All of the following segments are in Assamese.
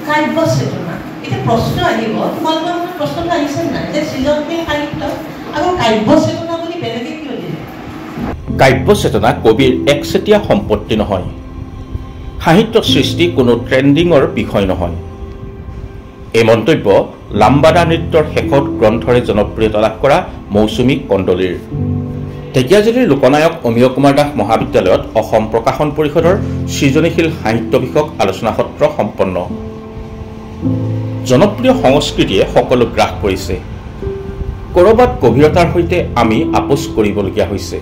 কাব্য চেতনা এটা প্ৰশ্ন আহিব তোমালোকৰ মনত প্ৰশ্নটো আহিছে নাই যে সৃজনশীল সাহিত্য আৰু কাব্য চেতনা বুলি বেলেগে কিয় দিলে কাব্য চেতনা কবিৰ একচেটিয়া সম্পত্তি নহয় সাহিত্য সৃষ্টি কোনো ট্ৰেন্ডিঙৰ বিষয় নহয় এই মন্তব্য লাম্বাদা নৃত্যৰ শেষত গ্ৰন্থৰে জনপ্ৰিয়তা লাভ কৰা মৌচুমী কণ্ডলীৰ ঢেকিয়াজুলিৰ লোকনায়ক অমিয় কুমাৰ দাস মহাবিদ্যালয়ত অসম প্ৰকাশন পৰিষদৰ সৃজনশীল সাহিত্য বিষয়ক আলোচনা সত্ৰ সম্পন্ন জনপ্ৰিয় সংস্কৃতিয়ে সকলো গ্ৰাস কৰিছে কৰবাত গভীৰতাৰ সৈতে আমি আপোচ কৰিবলগীয়া হৈছে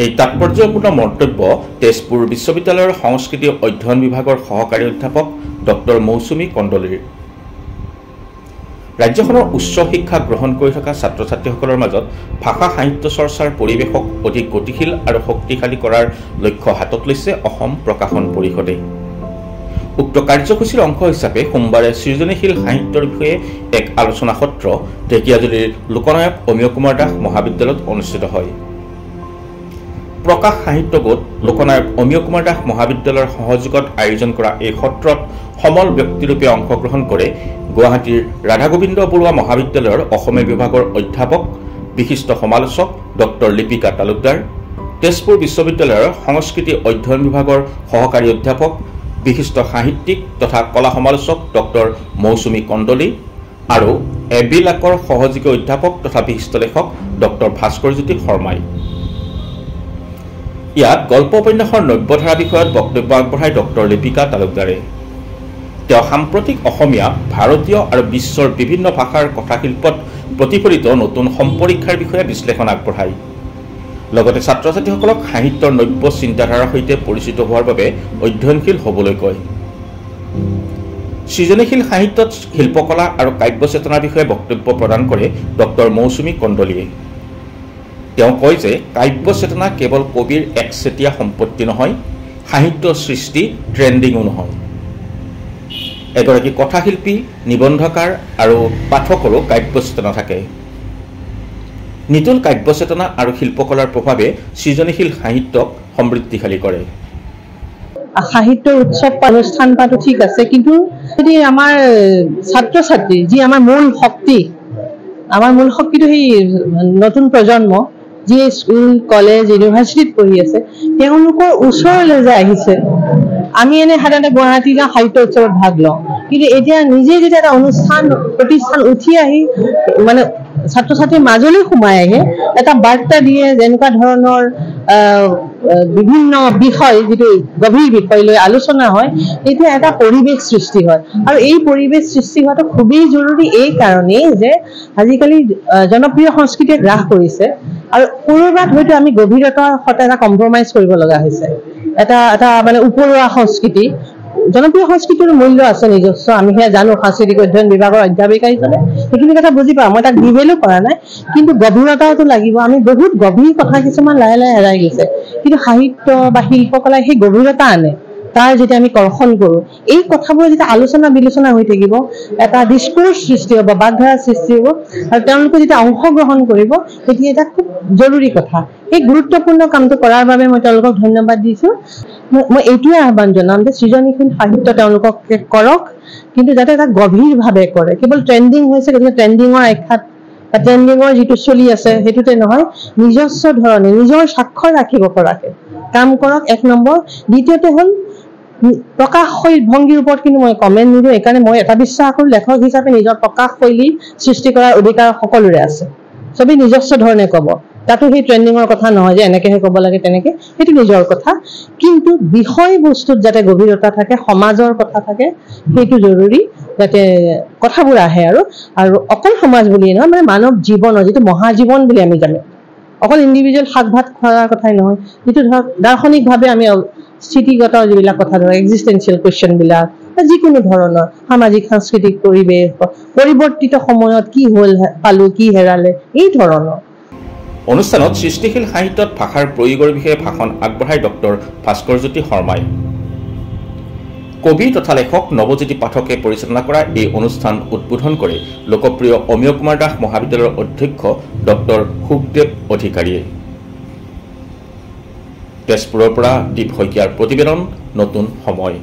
এই তাৎপৰ্যপূৰ্ণ মন্তব্য তেজপুৰ বিশ্ববিদ্যালয়ৰ সংস্কৃতি অধ্যয়ন বিভাগৰ সহকাৰী অধ্যাপক ডক্টৰ মৌচুমী কণ্ডলীৰ ৰাজ্যখনৰ উচ্চ শিক্ষা গ্ৰহণ কৰি থকা ছাত্ৰ ছাত্ৰীসকলৰ মাজত ভাষা সাহিত্য চৰ্চাৰ পৰিৱেশক অধিক গতিশীল আৰু শক্তিশালী কৰাৰ লক্ষ্য হাতত লৈছে অসম প্ৰকাশন পৰিষদে উক্ত কাৰ্যসূচীৰ অংশ হিচাপে সোমবাৰে সৃজনশীল সাহিত্যৰ বিষয়ে এক আলোচনা সত্ৰ ঢেকিয়াজুলিৰ লোকনায়ক অমিয় কুমাৰ দাস মহাবিদ্যালয়ত অনুষ্ঠিত হয় প্ৰকাশ সাহিত্য গোট লোকনায়ক অমিয় কুমাৰ দাস মহাবিদ্যালয়ৰ সহযোগত আয়োজন কৰা এই সত্ৰত সমল ব্যক্তিৰূপে অংশগ্ৰহণ কৰে গুৱাহাটীৰ ৰাধা গোবিন্দ বৰুৱা মহাবিদ্যালয়ৰ অসমীয়া বিভাগৰ অধ্যাপক বিশিষ্ট সমালোচক ডক্টৰ লিপিকা তালুকদাৰ তেজপুৰ বিশ্ববিদ্যালয়ৰ সংস্কৃতি অধ্যয়ন বিভাগৰ সহকাৰী অধ্যাপক বিশিষ্ট সাহিত্যিক তথা কলা সমালোচক ডক্টৰ মৌচুমী কণ্ডলী আৰু এবিলাকৰ সহযোগী অধ্যাপক তথা বিশিষ্ট লেখক ডক্টৰ ভাস্কৰজ্যোতি শৰ্মাই ইয়াত গল্প উপন্যাসৰ নব্যধাৰা বিষয়ত বক্তব্য আগবঢ়ায় ডক্টৰ লিপিকা তালুকদাৰে তেওঁ সাম্প্ৰতিক অসমীয়া ভাৰতীয় আৰু বিশ্বৰ বিভিন্ন ভাষাৰ কথাশিল্পত প্ৰতিফলিত নতুন সম্পৰীক্ষাৰ বিষয়ে বিশ্লেষণ আগবঢ়ায় লগতে ছাত্ৰ ছাত্ৰীসকলক সাহিত্যৰ নব্য চিন্তাধাৰাৰ সৈতে পৰিচিত হোৱাৰ বাবে অধ্যয়নশীল হ'বলৈ কয় সৃজনশীল সাহিত্যত শিল্পকলা আৰু কাব্য চেতনাৰ বিষয়ে বক্তব্য প্ৰদান কৰে ডক্টৰ মৌচুমী কণ্ডলীয়ে তেওঁ কয় যে কাব্য চেতনা কেৱল কবিৰ একচেটিয়া সম্পত্তি নহয় সাহিত্য সৃষ্টি ট্ৰেন্ডিঙো নহয় এগৰাকী কথাশিল্পী নিবন্ধকাৰ আৰু পাঠকৰো কাব্য চেতনা থাকে নিতুল কাব্য চেতনা আৰু শিল্পকলাৰ প্ৰভাৱে সৃজনশীল সাহিত্যক সমৃদ্ধিশালী কৰে সাহিত্যৰ উৎসৱ অনুষ্ঠান পাতো ঠিক আছে কিন্তু যদি আমাৰ ছাত্ৰ ছাত্ৰী যি আমাৰ মূল শক্তিটো সেই নতুন প্ৰজন্ম যিয়ে স্কুল কলেজ ইউনিভাৰ্চিটিত পঢ়ি আছে তেওঁলোকৰ ওচৰলৈ যে আহিছে আমি এনে সাধাৰণতে গুৱাহাটী সাহিত্য উৎসৱত ভাগ লওঁ কিন্তু এতিয়া নিজে যেতিয়া এটা প্ৰতিষ্ঠান উঠি আহি মানে ছাত্ৰ ছাত্ৰীৰ মাজলৈ সোমাই আহে এটা বাৰ্তা দিয়ে যেনেকুৱা ধৰণৰ বিভিন্ন বিষয় যিটো গভীৰ বিষয় লৈ আলোচনা হয় তেতিয়া এটা পৰিৱেশ সৃষ্টি হয় আৰু এই পৰিৱেশ সৃষ্টি হোৱাটো খুবেই জৰুৰী এই কাৰণেই যে আজিকালি জনপ্ৰিয় সংস্কৃতিয়ে গ্ৰাস কৰিছে আৰু ক'ৰবাত হয়তো আমি গভীৰতাৰ সৈতে এটা কম্প্ৰমাইজ কৰিব লগা হৈছে এটা মানে উপৰুৱা সংস্কৃতি জনপ্ৰিয় সংস্কৃতিৰ মূল্য আছে নিজস্ব আমি সেয়া জানো সাংস্কৃতিক অধ্যয়ন বিভাগৰ অধ্যাপিকা হিচাপে সেইখিনি কথা বুজি পাওঁ মই তাক ডিভেলো কৰা নাই কিন্তু গভীৰতাটো লাগিব আমি বহুত গভীৰ কথা কিছুমান লাহে লাহে হেৰাই গৈছে কিন্তু সাহিত্য বা শিল্পকলাই সেই গভীৰতা আনে তাৰ যেতিয়া আমি কৰ্ষণ কৰোঁ এই কথাবোৰ যেতিয়া আলোচনা বিলোচনা হৈ থাকিব এটা ডিছকোৰ্চ সৃষ্টি হ'ব বাগধাৰা সৃষ্টি হ'ব আৰু তেওঁলোকে যেতিয়া অংশগ্ৰহণ কৰিব তেতিয়া এটা খুব জৰুৰী কথা এই গুৰুত্বপূৰ্ণ কামটো কৰাৰ বাবে মই তেওঁলোকক ধন্যবাদ দিছোঁ মই এইটোৱে আহ্বান জনাম যে সৃজনশীল সাহিত্য তেওঁলোকক কৰক কিন্তু যাতে এটা গভীৰভাৱে কৰে কেৱল ট্ৰেণ্ডিং হৈছে গতিকে ট্ৰেণ্ডিঙৰ আখ্যাত বা ট্ৰেণ্ডিঙৰ যিটো চলি আছে সেইটোতে নহয় নিজস্ব ধৰণে নিজৰ স্বাক্ষৰ ৰাখিব পৰাকে কাম কৰক এক নম্বৰ দ্বিতীয়তে হ'ল প্ৰকাশ ভংগীৰ ওপৰত কিন্তু মই কমেণ্ট নিদিওঁ এইকাৰণে মই এটা বিশ্বাস কৰোঁ লেখক হিচাপে নিজৰ প্ৰকাশ শৈলী সৃষ্টি কৰাৰ অধিকাৰ সকলোৰে আছে চবেই নিজস্ব ধৰণে ক'ব তাতো সেই ট্ৰেণ্ডিঙৰ কথা নহয় যে এনেকৈহে ক'ব লাগে তেনেকৈ সেইটো নিজৰ কথা কিন্তু বিষয়বস্তুত যাতে গভীৰতা থাকে সমাজৰ কথা থাকে সেইটো জৰুৰী যাতে কথাবোৰ আহে আৰু অকল সমাজ বুলিয়ে নহয় মানে মানৱ জীৱনৰ যিটো মহাজীৱন বুলি আমি জানো অকল ইণ্ডিভিজুৱেল শাক ভাত খোৱাৰ কথাই নহয় যিটো ধৰক দাৰ্শনিকভাৱে আমি স্থিতিগত যিবিলাক কথা ধৰক এক্সিষ্টেঞ্চিয়েল কুৱেশ্যনবিলাক যিকোনো ধৰণৰ সামাজিক সাংস্কৃতিক পৰিৱেশ পৰিৱৰ্তিত সময়ত কি হ'ল পালোঁ কি হেৰালে এই ধৰণৰ অনুষ্ঠানত সৃষ্টিশীল সাহিত্যত ভাষাৰ প্ৰয়োগৰ বিষয়ে ভাষণ আগবঢ়ায় ডক্টৰ ভাস্কৰজ্যোতি শৰ্মাই কবি তথা লেখক নৱজ্যোতি পাঠকে পৰিচালনা কৰা এই অনুষ্ঠান উদ্বোধন কৰে লোকপ্ৰিয় অমিয় কুমাৰ দাস মহাবিদ্যালয়ৰ অধ্যক্ষ ডক্টৰ সুখদেৱ অধিকাৰীয়ে তেজপুৰৰ পৰা দীপ শইকীয়াৰ প্ৰতিবেদন নতুন সময়।